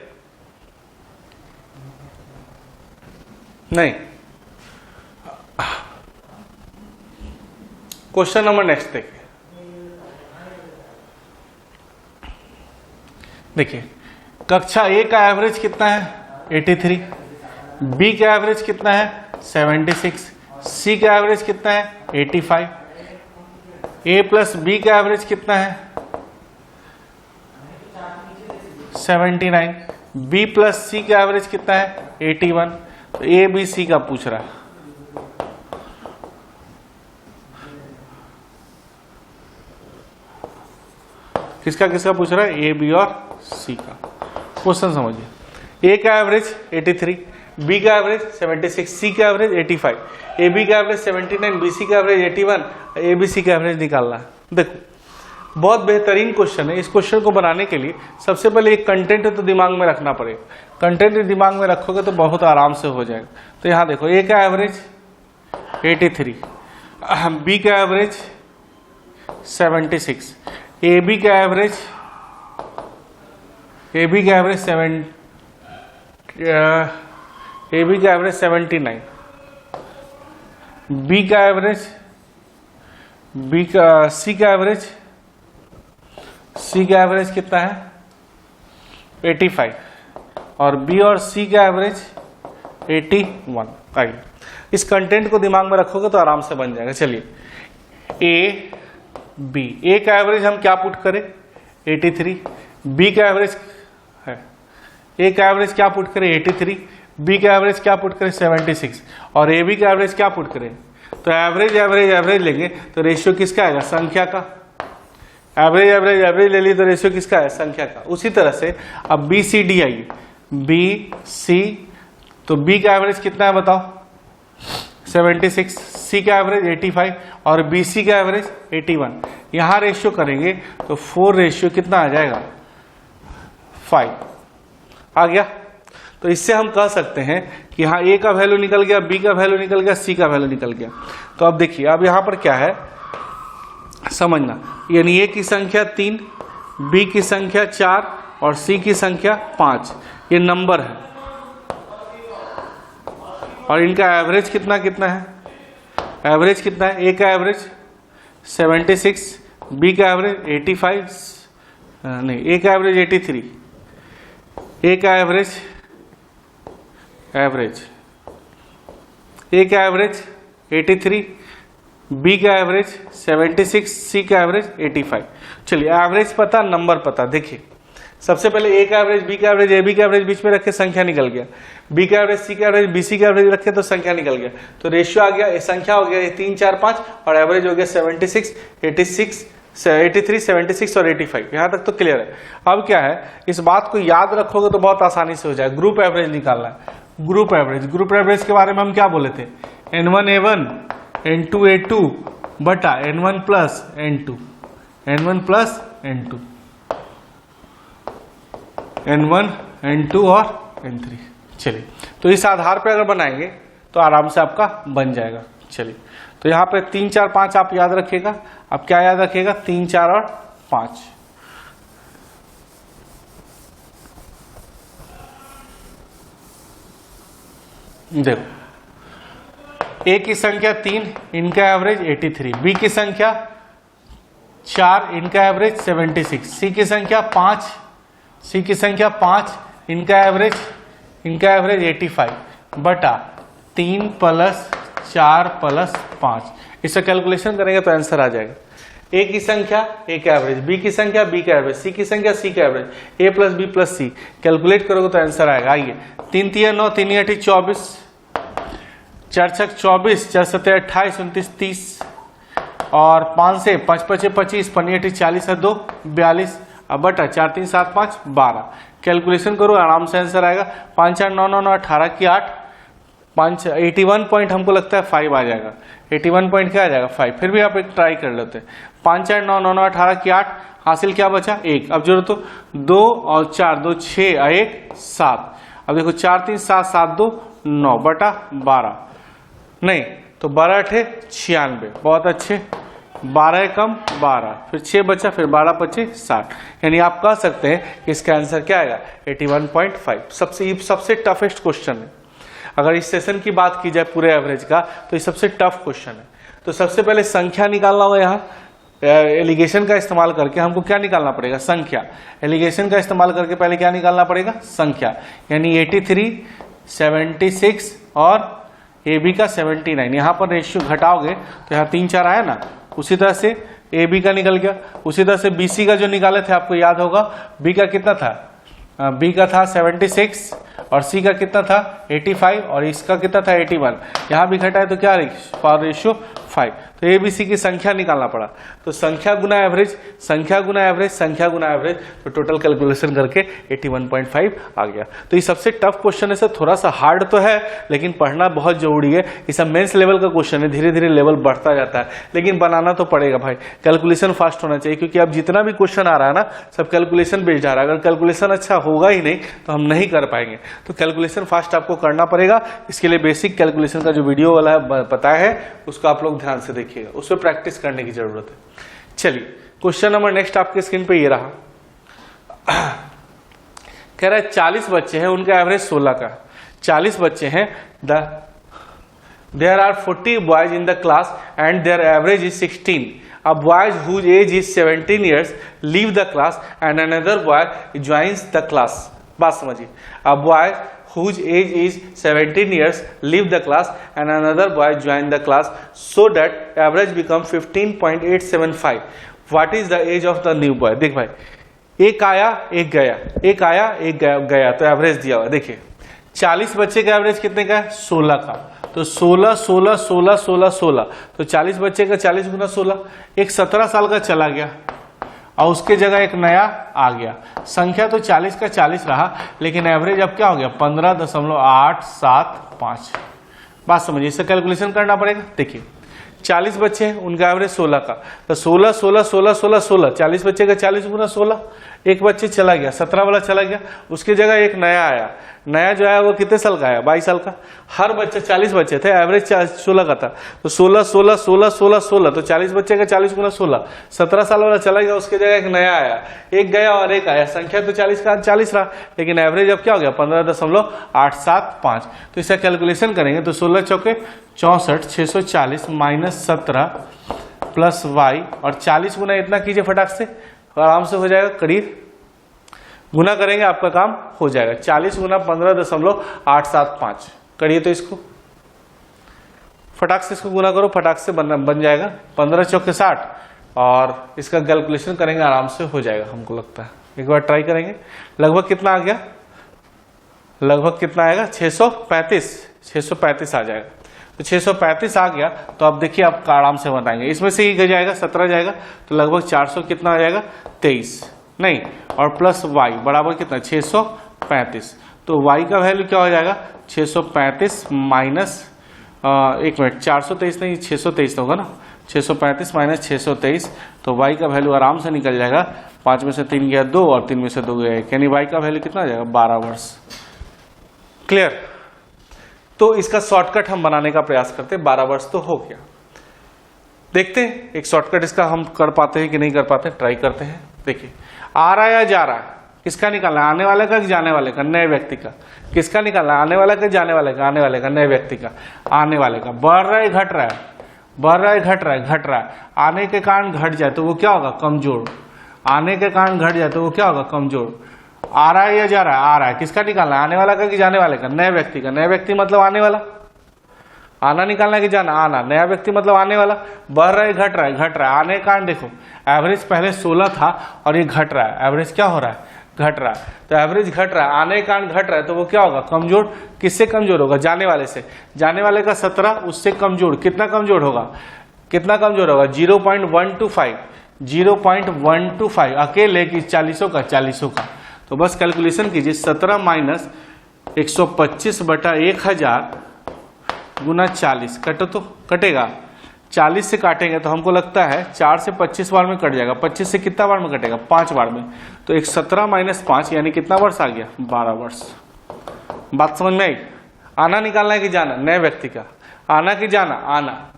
नहीं? क्वेश्चन नंबर नेक्स्ट देखिए कक्षा A का एवरेज कितना है 83, B का एवरेज कितना है 76, C का एवरेज कितना है 85, A प्लस B का एवरेज कितना है 79, B प्लस C का एवरेज कितना है 81। तो A B C का पूछ रहा है। किसका किसका पूछ रहा है? A B और C का। क्वेश्चन समझिए, A का एवरेज 83, B का एवरेज 76, C का एवरेज 85, AB का एवरेज 79, BC का एवरेज 81, ABC का एवरेज निकालना है। देखो बहुत बेहतरीन क्वेश्चन है। इस क्वेश्चन को बनाने के लिए सबसे पहले एक कंटेंट तो दिमाग में रखना पड़ेगा, कंटेंट दिमाग में रखोगे तो बहुत आराम से हो जाएगा। तो यहाँ देखो A का एवरेज 83, B का एवरेज 76, AB का एवरेज 79, B का एवरेज C का एवरेज कितना है 85 और B और C का एवरेज 81। आइए इस कंटेंट को दिमाग में रखोगे तो आराम से बन जाएगा। चलिए A B, A का एवरेज हम क्या पुट करें 83, B का एवरेज है, A का एवरेज क्या पुट करें 83, B का एवरेज क्या पुट करें 76 और AB का एवरेज क्या पुट करें। तो एवरेज लेंगे तो रेशियो किसका आएगा संख्या का, एवरेज ले ली तो रेशियो किसका है संख्या का। उसी तरह से अब BCD आइए, BC तो B का एवरेज कितना है बताओ 76, C का एवरेज 85 और BC का एवरेज 81। यहां रेशियो करेंगे तो 4 रेशियो कितना आ जाएगा 5 आ गया। तो इससे हम कह सकते हैं कि यहाँ A का वैल्यू निकल गया, B का वैल्यू निकल गया, C का वैल्यू निकल गया। तो अब देखिए अब यहाँ पर क्या है समझना, यानी A की संख्या 3, B की संख्या 4 और C की संख्या 5, ये नंबर है और इनका एवरेज कितना कितना है, एवरेज कितना है A का एवरेज 76, B का एवरेज 85 नहीं A का एवरेज 83, A का एवरेज A का एवरेज 83, B का एवरेज 76, C का एवरेज 85। चलिए एवरेज पता नंबर पता। देखिए सबसे पहले A का एवरेज B का एवरेज AB का एवरेज बीच में रखे संख्या निकल गया, B का एवरेज C का एवरेज BC का एवरेज रखे तो संख्या निकल गया। तो रेशियो आ गया, संख्या हो गया 3 4 5 और एवरेज हो गया 76 86 83 76 और 85। यहाँ तक तो क्लियर है। अब क्या है इस बात को याद रखोगे तो बहुत आसानी से हो जाए। ग्रुप एवरेज निकालना है। ग्रुप एवरेज के बारे में हम क्या बोले थे N1 A1 N2 A2 बटा N1 plus N2 N1 N2 और N3। चलिए तो इस आधार पे अगर बनाएंगे तो आराम से आपका बन जाएगा। चलिए तो यहाँ पे 3 4 5 आप याद रखिएगा। अब क्या याद रखिएगा 3 4 और 5। देखो A की संख्या 3, इनका एवरेज 83, B की संख्या 4, इनका एवरेज 76, C की संख्या 5, इनका एवरेज 85 बटा 3 + 4 + 5। इसका कैलकुलेशन करेंगे तो आंसर आ जाएगा। ए की संख्या ए का एवरेज, बी की संख्या बी का एवरेज, सी की संख्या सी का एवरेज, ए + बी + सी। कैलकुलेट करोगे तो आंसर आएगा। आइए 3 × 9 3 × 8 24, 4 × 6 24, 4 × 7 28, 29 30 और 5 से 5 × 5 25, 5 × 8 40 और 2 42 अब बटा 4 3 7 5 12। कैलकुलेशन करो आराम से आंसर आएगा। 5 4 9 9 9 18 की 8, 5 81 पॉइंट हमको लगता है 5 आ जाएगा। 81 पॉइंट क्या आ जाएगा 5। फिर भी आप एक ट्राई कर लेते हैं। 5 4 9 9 9 18 की 8, हासिल क्या बचा 1। अब जोड़ो तो 2 और 4 2 6 और 1 7। अब देखो 4 3 7 7 2 9 बटा 12, नहीं तो 12 8 96। बहुत अच्छे, 12 कम 12, फिर 6 बचा, फिर 12 25 60। यानी आप कह सकते हैं कि इसका आंसर क्या आएगा 81.5। सबसे टफेस्ट क्वेश्चन है। अगर इस सेशन की बात की जाए पूरे एवरेज का तो ये सबसे टफ क्वेश्चन है। तो सबसे पहले संख्या निकालना होगा। यहाँ एलिगेशन का इस्तेमाल करके हमको क्या निकालना पड़ेगा संख्या। एलिगेशन का इस्तेमाल करके पहले क्या निकालना पड़ेगा संख्या, यानी 83 76 और ए बी का 79। यहाँ पर रेशियो घटाओगे तो यहाँ 3 4 आया ना, उसी तरह से ए बी का निकल गया। उसी तरह से बी सी का जो निकाले थे आपको याद होगा, बी का कितना था, बी का था 76 और सी का कितना था 85 और इसका कितना था 81। यहाँ भी घटा है तो क्या रेशियो 5। तो ए बी सी की संख्या निकालना पड़ा। तो संख्या गुना एवरेज, संख्या गुना एवरेज, संख्या गुना एवरेज, तो टोटल कैलकुलेशन करके 81.5 आ गया। तो ये सबसे टफ क्वेश्चन है सर, थोड़ा सा हार्ड तो है लेकिन पढ़ना बहुत जरूरी है। ये सब मेंस लेवल का क्वेश्चन है, धीरे धीरे लेवल बढ़ता जाता है, लेकिन बनाना तो पड़ेगा भाई। कैलकुलेशन फास्ट होना चाहिए, क्योंकि अब जितना भी क्वेश्चन आ रहा है ना सब कैलकुलेशन बेस्ड आ रहा है। अगर कैलकुलेशन अच्छा होगा ही नहीं तो हम नहीं कर पाएंगे। तो कैलकुलेशन फास्ट आपको करना पड़ेगा। इसके लिए बेसिक कैलकुलेशन का जो वीडियो वाला पता है उसको आप लोग ध्यान से देखिएगा, उसमें प्रैक्टिस करने की जरूरत है। चलिए क्वेश्चन नंबर नेक्स्ट आपके स्क्रीन पे ये रहा। कह रहा है 40 बच्चे हैं, उनका एवरेज 16 का। 40 बच्चे हैं, there are 40 boys in the class and their average is 16। A boys whose age is 17 years leave the class and another boy joins the class. बात समझिए। A boy whose age is 17 years leave the class and another boy join the class so that average become 15.875. What is the age of the new boy? देख भाई, एक आया एक गया, एक आया एक गया, तो एवरेज दिया हुआ। देखिए 40 बच्चे का एवरेज कितने का है 16 का। तो 16 16 16 16 16, तो 40 बच्चे का 40 गुना 16। एक 17 साल का चला गया और उसके जगह एक नया आ गया। संख्या तो 40 का 40 रहा, लेकिन एवरेज अब क्या हो गया 15.875। बात समझिए, इससे कैलकुलेशन करना पड़ेगा। देखिए 40 बच्चे हैं, उनका एवरेज 16 का, तो 16 16 16 16 16, 40 बच्चे का 40 गुना 16। एक बच्चे चला गया, 17 वाला चला गया, उसकी जगह एक नया आया। नया जो आया वो कितने साल का आया 22 साल का। हर बच्चे 40 बच्चे थे, एवरेज 16 का था, तो 16 16 16 16 16, तो 40 बच्चे का 40 गुना 16। 17 साल वाला चला गया, उसकी जगह एक नया आया, एक गया और एक आया। संख्या तो 40 का 40 रहा, लेकिन एवरेज अब क्या हो गया 15.875। तो इसका कैलकुलेशन करेंगे तो 16 चौके 64, 640 माइनस 17 प्लस वाई और 40 गुना इतना कीजिए फटाक से, आराम से हो जाएगा। करीब गुना करेंगे आपका काम हो जाएगा। 40 गुना 15.875 करिए, तो इसको फटाक से इसको गुना करो, फटाक से बन जाएगा 15 चौके 60 और इसका कैलकुलेशन करेंगे आराम से हो जाएगा। हमको लगता है एक बार ट्राई करेंगे। लगभग कितना आ गया, लगभग कितना आएगा 635 आ जाएगा। तो 635 आ गया, तो अब देखिए आप आराम से बताएंगे। इसमें से ही जाएगा 17 जाएगा, तो लगभग 400 कितना आ जाएगा 23 नहीं, और प्लस y बराबर कितना 635। तो y का वैल्यू क्या हो जाएगा 635 माइनस 1 मिनट 423 नहीं 623 होगा ना, 635 माइनस 623, तो y का वैल्यू आराम से निकल जाएगा। 5 में से 3 गया 2 और 3 में से 2 गया 1, यानी y का वैल्यू कितना आ जाएगा 12 वर्ष। क्लियर। तो इसका शॉर्टकट हम बनाने का प्रयास करते हैं। 12 वर्ष तो हो गया। देखते हैं एक शॉर्टकट इसका हम कर पाते हैं कि नहीं कर पाते, ट्राई करते हैं। देखिए आ रहा है या जा रहा है, किसका निकालना है, आने वाले का कि जाने वाले का, नए व्यक्ति का। किसका निकालना है, आने वाले का जाने वाले का, आने वाले का, नए व्यक्ति का। आने वाले का बढ़ रहा है घट रहा है, बढ़ रहा है घट रहा है, घट रहा है। आने के कारण घट जाए तो वो क्या होगा कमजोर, आने के कारण घट जाए तो वो क्या होगा कमजोर। आ रहा है या जा रहा है? आ रहा है। किसका निकालना है? आने वाला का कि जाने वाले का? नए व्यक्ति का। नए व्यक्ति मतलब आने वाला, आना निकालना है कि जाना? आना। नया व्यक्ति मतलब आने वाला। बढ़ रहा है घट रहा है? घट रहा है। आने का देखो एवरेज पहले 16 था और ये घट रहा है, एवरेज क्या हो रहा है? घट रहा है। तो एवरेज घट रहा है, आने का घट रहा है, तो वो क्या होगा? कमजोर। किससे कमजोर होगा? जाने वाले से। जाने वाले का 17, उससे कमजोर। कितना कमजोर होगा? कितना कमजोर होगा? 0.125। 0.125 अकेले की 40 का 40 का। तो बस कैलकुलेशन कीजिए, 17 माइनस 125 बटा 1000 गुना 40। कटो तो कटेगा, 40 से काटेंगे तो हमको लगता है 4 से 25 बार में कट जाएगा। 25 से कितना बार में कटेगा? 5 बार में। तो 17 माइनस 5 यानी कितना वर्ष आ गया? 12 वर्ष। बात समझ में आई? आना निकालना है कि जाना? नए व्यक्ति का। आना कि जाना? आना।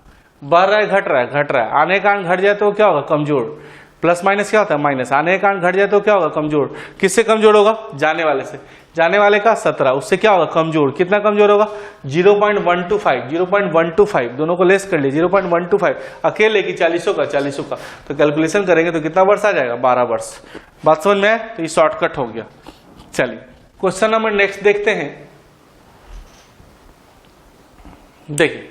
बढ़ रहा है घट रहा है? घट रहा है। आने का घट जाए तो क्या होगा? कमजोर। प्लस माइनस क्या होता है? माइनस। आने का घट जाए तो क्या होगा? कमजोर। किससे कमजोर होगा? जाने वाले से। जाने वाले का 17, उससे क्या होगा? कमजोर। कितना कमजोर होगा? 0.125। 0.125 दोनों को लेस कर लिए, 0.125 अकेले की 40 का 40 का। तो कैलकुलेशन करेंगे तो कितना वर्ष आ जाएगा? 12 वर्ष। बात समझ में आए? तो ये शॉर्टकट हो गया। चलिए क्वेश्चन नंबर नेक्स्ट देखते हैं। देखिए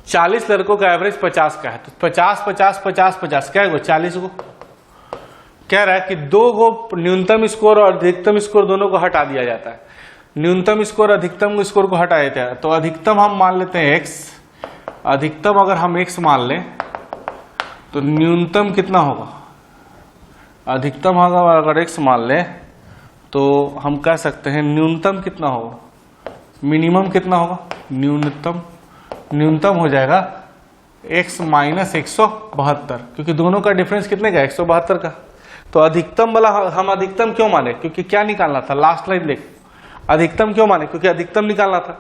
40 लड़कों का एवरेज 50 का है, तो 50 50 50 50 क्या है? 40 को कह रहा है कि दो को न्यूनतम स्कोर और अधिकतम स्कोर दोनों को हटा दिया जाता है। न्यूनतम स्कोर अधिकतम स्कोर को हटा देता है। तो अधिकतम हम मान लेते हैं x। अधिकतम अगर हम x मान लें तो न्यूनतम कितना होगा? अधिकतम अगर x मान लें तो हम कह सकते हैं न्यूनतम कितना होगा? मिनिमम कितना होगा? न्यूनतम हो जाएगा x माइनस 172, क्योंकि दोनों का डिफरेंस कितने का? 172 का। तो अधिकतम वाला हम अधिकतम क्यों माने? क्योंकि क्या निकालना था? लास्ट लाइन देख, अधिकतम क्यों माने? क्योंकि अधिकतम निकालना था।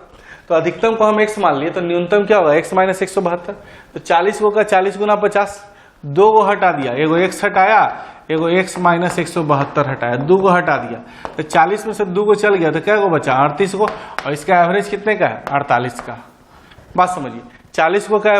तो अधिकतम को हम x मान लिए, तो न्यूनतम क्या होगा? x minus 172। तो 40 को का 40 गुना 50, 2 को हटा दिया, एगो x हटाया, एगो x माइनस 172 हटाया, 2 को हटा दिया। तो 40 में से 2 को चल गया तो क्या को बचा? 38 को। और इसका एवरेज कितने का है? 48 का। बात समझिए, 40 को का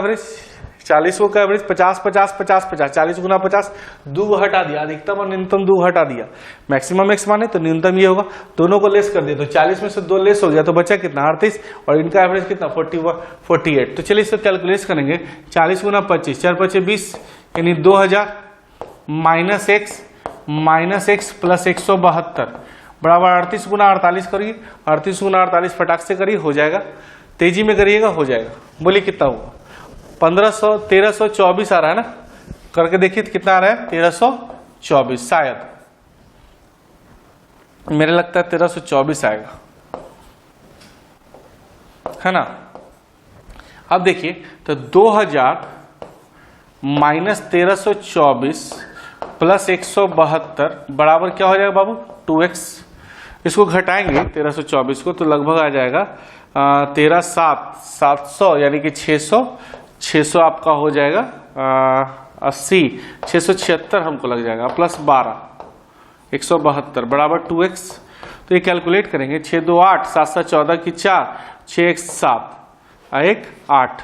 एवरेज 50 50 50 50, 40 गुना 50, 2 को हटा दिया, अधिकतम और न्यूनतम 2 को हटा दिया। मैक्सिमम x माने तो न्यूनतम ये होगा, दोनों को लेस कर दिया, तो 40 में से 2 लेस हो गया तो बचा कितना? 38। और इनका एवरेज कितना? 48। तो चलिए इसको कैलकुलेट करेंगे। 40 गुना 25, 4 5 20, यानी 2000 माइनस x प्लस 172 बराबर 38 गुना 48 करिए। 38 गुना 48 फटाक से करिए, हो जाएगा। तेजी में करिएगा, हो जाएगा। बोलिए कितना हुआ? 1324 आ रहा है ना? करके देखिए कितना आ रहा है? 1324 शायद, मेरे लगता है 1324 आएगा, है ना? अब देखिए तो 2000 माइनस 1324 प्लस 172 बराबर क्या हो जाएगा बाबू? 2x। इसको घटाएंगे 1324 को तो लगभग आ जाएगा 13,700 यानी कि 600 आपका हो जाएगा 80, 676 हमको लग जाएगा, प्लस 12 172 बराबर 2x। तो ये कैलकुलेट करेंगे, 6 2 8, 7 7 14 की 4, 6 1 7, 1 8।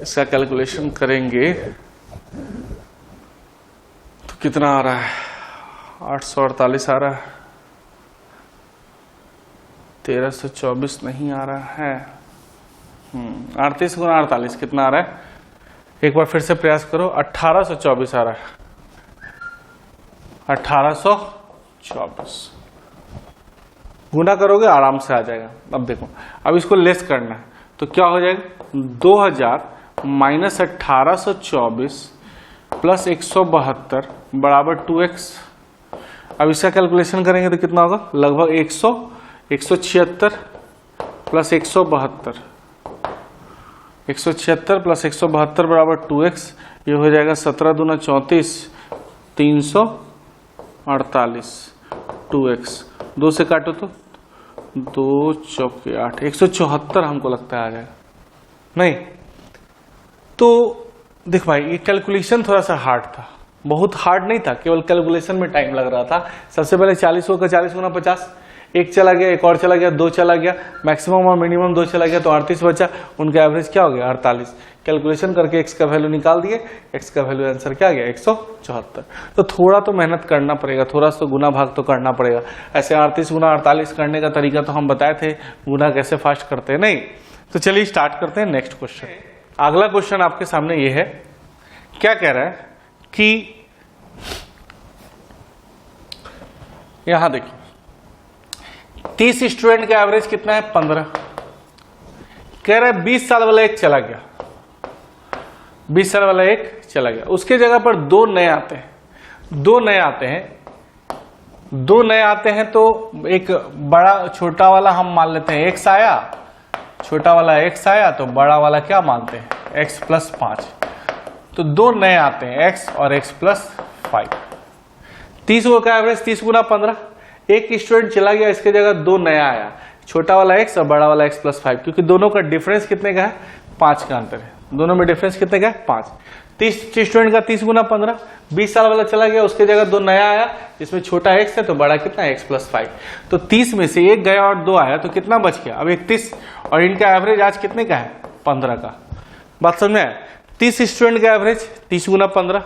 इसका कैलकुलेशन करेंगे तो कितना आ रहा है? 848 आ रहा है, 1324 नहीं आ रहा है। 38 गुना 48 कितना आ रहा है? एक बार फिर से प्रयास करो। 1824 आ रहा है, 1824 गुना करोगे आराम से आ जाएगा। अब देखो, अब इसको लेस करना है तो क्या हो जाएगा? 2000 माइनस 1824 प्लस 172 बराबर 2x। अब इसका कैलकुलेशन करेंगे तो कितना होगा? लगभग 176 प्लस 172, 176 प्लस 172 बराबर 2x। ये हो जाएगा 17 दूना 34, 348 2x। 2 से काटो तो 2 चौके 8, 174 हमको लगता है आ जाएगा। नहीं तो देख भाई, ये कैलकुलेशन थोड़ा सा हार्ड था, बहुत हार्ड नहीं था, केवल कैलकुलेशन में टाइम लग रहा था। सबसे पहले 40 को 40 गुना 50, एक चला गया, एक और चला गया, 2 चला गया, मैक्सिमम और मिनिमम 2 चला गया तो 38 बचा, उनका एवरेज क्या हो गया 48। कैलकुलेशन करके x का वैल्यू निकाल दिए, x का वैल्यू आंसर क्या आ गया 174। तो थोड़ा तो मेहनत करना पड़ेगा, थोड़ा सा गुना भाग तो करना पड़ेगा। ऐसे 38 गुना 48 करने का तरीका तो हम बताए थे, गुना कैसे फास्ट करते हैं नहीं। तो चलिए स्टार्ट करते हैं नेक्स्ट क्वेश्चन। अगला क्वेश्चन आपके सामने ये है, क्या कह रहा है कि यहां देखिए 30 स्टूडेंट का एवरेज कितना है 15। कह रहा है 20 साल वाला एक चला गया, 20 साल वाला एक चला गया, उसके जगह पर 2 नए आते हैं, 2 नए आते हैं, 2 नए आते हैं तो एक बड़ा छोटा वाला हम मान लेते हैं x आया, छोटा वाला x आया तो बड़ा वाला क्या मानते हैं x + 5। तो 2 नए आते हैं x और x + 5। 30 का एवरेज 30 गुना 15, एक स्टूडेंट चला गया, इसके जगह 2 नया आया, छोटा वाला x और बड़ा वाला x + 5, क्योंकि दोनों का डिफरेंस कितने का है 5 का अंतर है, दोनों में डिफरेंस कितने का है 5। 30 स्टूडेंट का 30 गुना 15, 20 साल वाला चला गया, उसके जगह 2 नया आया, जिसमें छोटा x है तो बड़ा कितना है x + 5। तो 30 में से एक गया और 2 आया तो कितना बच गया अब 31, और इनका एवरेज आज कितने का है 15 का। बात समझ में आया? 30 स्टूडेंट का एवरेज 30 गुना 15,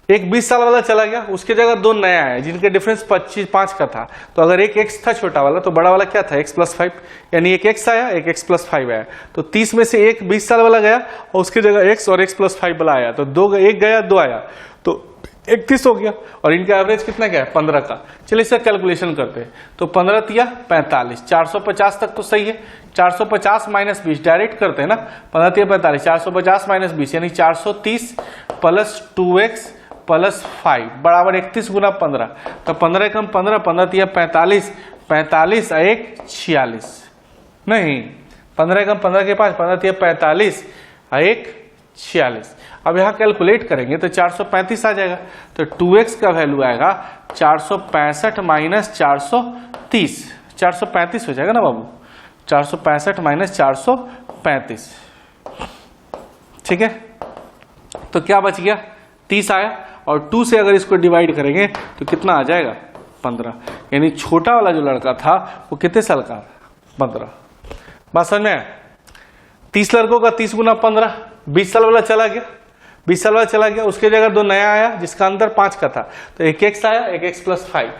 एक 20 साल वाला चला गया, उसके जगह 2 नया आया जिनके डिफरेंस 5 का था, तो अगर एक x था छोटा वाला तो बड़ा वाला क्या था x + 5, यानी एक x आया, एक x + 5 आया। तो 30 में से एक 20 साल वाला गया और उसके जगह x और x + 5 वाला आया, तो एक गया 2 आया तो 31 हो गया, और इनका एवरेज कितना क्या है 15 का। चलिए इसका कैलकुलेशन करते हैं। तो 15 तिया 45, 450 तक तो सही है, 450 - 20 डायरेक्ट करते हैं ना, 15 तिया 45, 450 - 20 यानी 430 + 2x + 5 बराबर 31 गुना 15। तो 15 कम 15, 15 तिया 45, 45 और 1 46, नहीं 15 कम 15 के 5, 15 तिया 45 और 1 46। अब यहां कैलकुलेट करेंगे तो 435 आ जाएगा, तो 2x का वैल्यू आएगा 465 - 430, 435 हो जाएगा ना बाबू, 465 - 435, ठीक है। तो क्या बच गया 30 आया, और 2 से अगर इसको डिवाइड करेंगे तो कितना आ जाएगा 15, यानी छोटा वाला जो लड़का था वो कितने साल का 15। बात समझ में? 30 लड़कों का 30 गुना 15, 20 साल वाला चला गया, 20 साल वाला चला गया, उसके जगह 2 नया आया जिसका अंतर 5 का था, तो एक x आया, एक x + 5,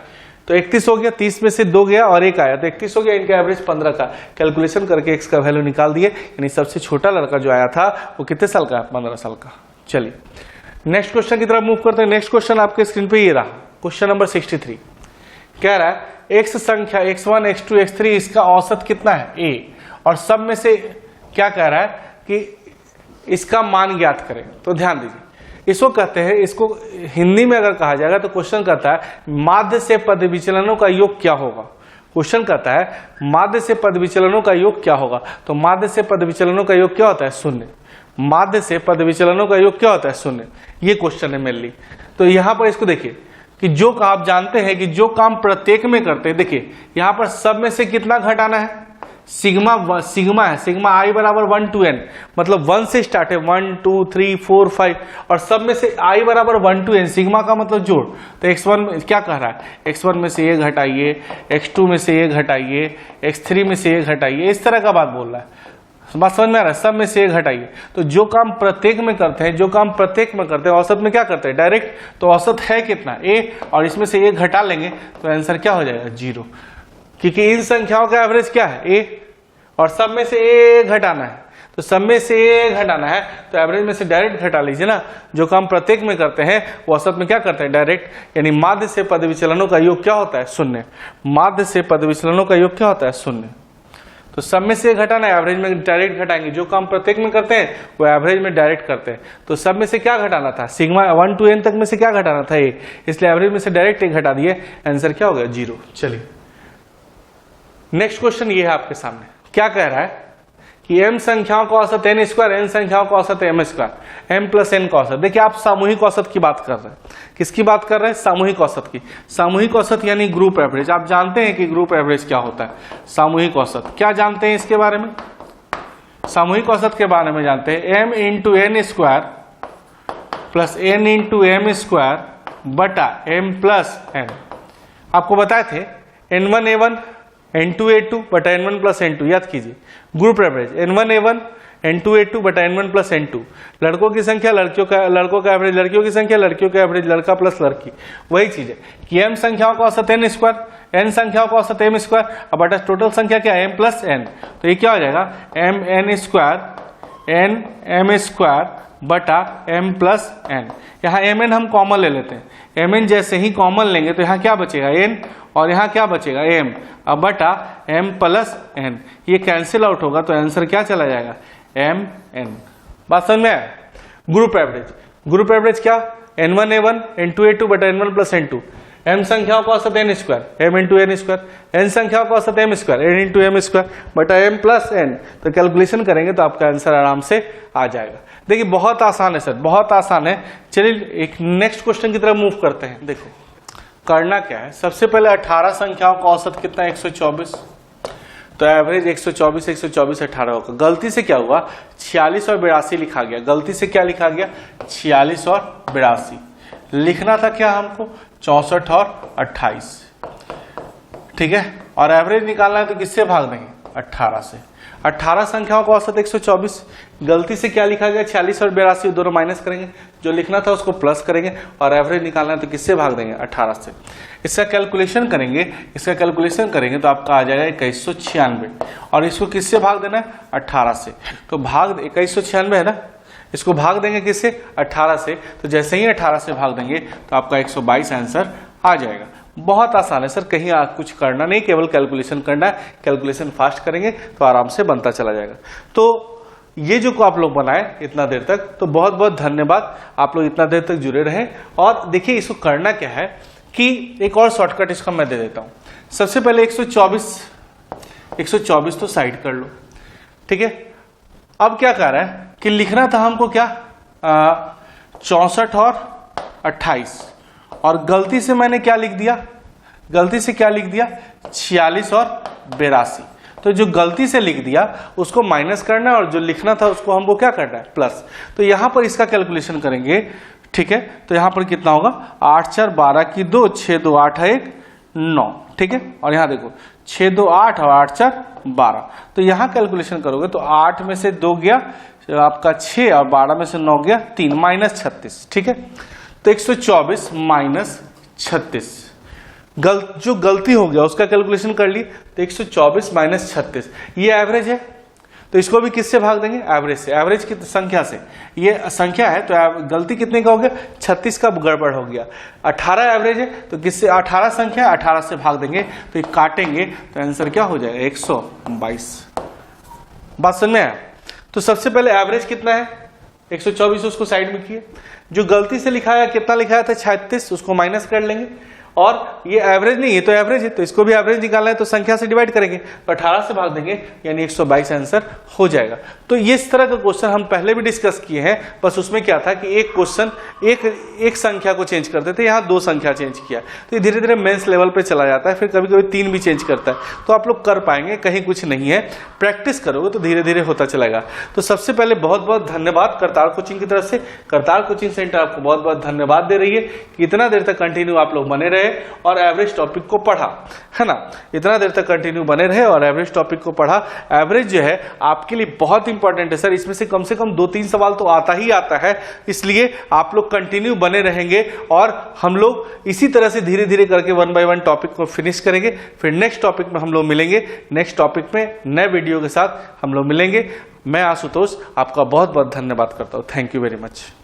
तो 31 हो गया। 30 में से 2 गया और 1 आया तो 31 हो गया, इनका एवरेज 15 का। कैलकुलेशन करके x का वैल्यू निकाल दिए, यानी सबसे छोटा लड़का जो आया था वो कितने साल का 15 साल का। चलिए नेक्स्ट क्वेश्चन की तरफ मूव करते हैं। नेक्स्ट क्वेश्चन आपके स्क्रीन पे ये रहा, क्वेश्चन नंबर 63। कह रहा है x संख्या x1 x2 x3 इसका औसत कितना है a, और सब में से क्या कह रहा है कि इसका मान ज्ञात करें। तो ध्यान दीजिए, इसको कहते हैं, इसको हिंदी में अगर कहा जाएगा तो क्वेश्चन कहता है माध्य से पद विचलनों का योग क्या होगा। क्वेश्चन कहता है माध्य से पद विचलनों का योग क्या होगा। तो माध्य से पद विचलनों का योग क्या होता है 0, माध्य से पद विचलनों का योग क्या होता है 0, ये क्वेश्चन है मेनली। तो यहां पर इसको देखिए कि जो आप जानते हैं कि जो काम प्रत्येक में करते हैं, देखिए यहां पर सब में से कितना घटाना है सिग्मा है, सिग्मा i बराबर 1 to n, मतलब 1 से स्टार्ट है 1 2 3 4 5, और सब में से i बराबर 1 to n, सिग्मा का मतलब जोड़। तो x1 में क्या कह रहा है x1 में से ये घटाइए, x2 में से ये घटाइए, x3 में से ये घटाइए, इस तरह का बात बोल रहा है। बात समझ में आ रहा है, सब में से ये घटाइए। तो जो काम प्रत्येक में करते हैं, जो काम प्रत्येक में करते हैं औसत में क्या करते हैं डायरेक्ट, तो औसत है कितना a, और इसमें से ये घटा लेंगे तो आंसर क्या हो जाएगा 0, क्योंकि इन संख्याओं का एवरेज क्या है a, और सब में से a घटाना है, तो सब में से a घटाना है तो एवरेज में से डायरेक्ट घटा लीजिए ना। जो काम प्रत्येक में करते हैं वो औसत में क्या करते हैं डायरेक्ट, यानी माध्य से पद विचलनों का योग क्या होता है 0, माध्य से पद विचलनों का योग क्या होता है 0। तो सब में से घटाना है, एवरेज में डायरेक्ट घटाएंगे। जो काम प्रत्येक में करते हैं वो एवरेज में डायरेक्ट करते हैं। तो सब में से क्या घटाना था सिग्मा 1 to n तक में से क्या घटाना था a, इसलिए एवरेज में से डायरेक्ट एक घटा दिए, आंसर क्या हो गया 0। चलिए नेक्स्ट क्वेश्चन ये है आपके सामने, क्या कह रहा है कि m संख्याओं का औसत n स्क्वायर, n संख्याओं का औसत m स्क्वायर, m + n का औसत। देखिए आप सामूहिक औसत की बात कर रहे हैं, किसकी बात कर रहे हैं सामूहिक औसत की। सामूहिक औसत यानी ग्रुप एवरेज। आप जानते हैं कि ग्रुप एवरेज क्या होता है, सामूहिक औसत क्या जानते हैं इसके बारे में, सामूहिक औसत के बारे में जानते हैं m × n square plus n × m square बटा m + n। आपको बताए थे N1A1 N2A2 बटा N1 प्लस N2, याद कीजिए ग्रुप एवरेज N1A1 N2A2 बटा N1 प्लस N2, लड़कों की संख्या लड़कों का एवरेज, लड़कियों की संख्या लड़कियों का एवरेज, लड़का प्लस लड़की, वही चीज है कि m संख्याओं का औसत n स्क्वायर, n संख्याओं का औसत m स्क्वायर, अब बटा टोटल संख्या क्या है m प्लस n, तो ये क्या हो जाएगा m n square n m square बटा m प्लस n। यहाँ m n हम कॉमन ले लेते हैं, m n जैसे ही कॉमन लेंगे तो यहाँ क्या बचेगा n और यहाँ क्या बचेगा m, अब बटा m प्लस n, ये कैंसिल आउट होगा तो आंसर क्या चला जाएगा m n। बात समझ में आया? ग्रुप एवरेज, ग्रुप एवरेज क्या N1A1 N2A2 बटा N1 प्लस N2, m संख्याओं का औसत n square m into n square, n संख्याओं का औसत m square n into m square बटा m प्लस n, तो कैलकुलेशन करेंगे तो आपका आंसर आराम से आ जाएगा। देखिए बहुत आसान है सर, बहुत आसान है। चलिए एक नेक्स्ट क्वेश्चन की तरफ मूव करते हैं। देखो करना क्या है, सबसे पहले 18 संख्याओं का औसत कितना है 124, तो एवरेज 124 124 18 होगा। गलती से क्या हुआ 46 और 82 लिखा गया, गलती से क्या लिखा गया 46 और 82, लिखना था क्या हमको 64 और 28, ठीक है। और एवरेज निकालना है तो किससे भाग देंगे 18 से। 18 संख्याओं का औसत 124, गलती से क्या लिखा गया 46 और 82, दोनों माइनस करेंगे, जो लिखना था उसको प्लस करेंगे, और एवरेज निकालना है तो किससे भाग देंगे 18 से। इसका कैलकुलेशन करेंगे, इसका कैलकुलेशन करेंगे तो आपका आ जाएगा 2196, और इसको किससे भाग देना है 18 से, तो भाग 2196 है ना, इसको भाग देंगे किससे 18 से, तो जैसे ही 18 से भाग देंगे तो आपका 122 आंसर आ जाएगा। बहुत आसान है सर, कहीं कुछ करना नहीं, केवल कैलकुलेशन करना है, कैलकुलेशन फास्ट करेंगे तो आराम से बनता चला जाएगा। तो ये जो आप लोग बनाए इतना देर तक, तो बहुत बहुत धन्यवाद, आप लोग इतना देर तक जुड़े रहे। और देखिए इसको करना क्या है कि एक और शॉर्टकट इसका मैं दे देता हूं। सबसे पहले 124 तो साइड कर लो, ठीक है। अब क्या कर रहा है कि लिखना था हमको क्या 64 और 28, और गलती से मैंने क्या लिख दिया, गलती से क्या लिख दिया 46 और 82, तो जो गलती से लिख दिया उसको माइनस करना है और जो लिखना था उसको हमको क्या करना है प्लस। तो यहां पर इसका कैलकुलेशन करेंगे, ठीक है। तो यहां पर कितना होगा 8 4 12 की 2, 6 2 8 1 9, ठीक है। और यहां देखो 6 2 8 और 8 4 12, तो यहां कैलकुलेशन करोगे तो 8 में से 2 गया आपका 6 और 12 में से 9 गया 3, माइनस 36, ठीक है। तो 124 माइनस 36, जो गलती हो गया उसका कैलकुलेशन कर ली, तो 124 माइनस 36 ये एवरेज है, तो इसको भी किससे भाग देंगे एवरेज से, एवरेज की संख्या से, ये संख्या है तो गलती कितने का हो गया 36 का गड़बड़ हो गया। 18 एवरेज है तो किससे 18 संख्या 18 से भाग देंगे, तो ये काटेंगे तो आंसर क्या हो जाएगा 122। बात समझ में आया? तो सबसे पहले एवरेज कितना है 124, उसको साइड में किए, जो गलती से लिखाया कितना लिखाया था 36, उसको माइनस कर लेंगे, और ये एवरेज नहीं है तो एवरेज है, तो इसको भी एवरेज निकालना है तो संख्या से डिवाइड करेंगे, तो 18 से भाग देंगे यानी 122 आंसर हो जाएगा। तो ये इस तरह का क्वेश्चन हम पहले भी डिस्कस किए हैं, बस उसमें क्या था कि एक क्वेश्चन एक संख्या को चेंज करते थे, यहाँ 2 संख्या चेंज किया, तो ये धीरे धीरे मेंस लेवल पे चला जाता है, फिर कभी कभी 3 भी चेंज करता है, तो आप लोग कर पाएंगे, कहीं कुछ नहीं है, प्रैक्टिस करोगे तो धीरे धीरे होता चलेगा। तो सबसे पहले बहुत बहुत धन्यवाद करतार कोचिंग की तरफ से, करतार कोचिंग सेंटर आपको बहुत बहुत धन्यवाद दे रही है कि इतना देर तक कंटिन्यू आप लोग बने रहे और एवरेज टॉपिक को पढ़ा, है ना, इतना देर तक कंटिन्यू बने रहे और एवरेज टॉपिक को पढ़ा। एवरेज जो है आपके लिए बहुत इंपॉर्टेंट है सर, इसमें से कम 2-3 सवाल तो आता ही आता है, इसलिए आप लोग कंटिन्यू बने रहेंगे और हम लोग इसी तरह से धीरे धीरे करके 1 बाय 1 टॉपिक को फिनिश करेंगे। फिर नेक्स्ट टॉपिक में हम लोग मिलेंगे, नेक्स्ट टॉपिक में नए वीडियो के साथ हम लोग मिलेंगे। मैं आशुतोष आपका बहुत बहुत धन्यवाद करता हूँ। Thank you very much.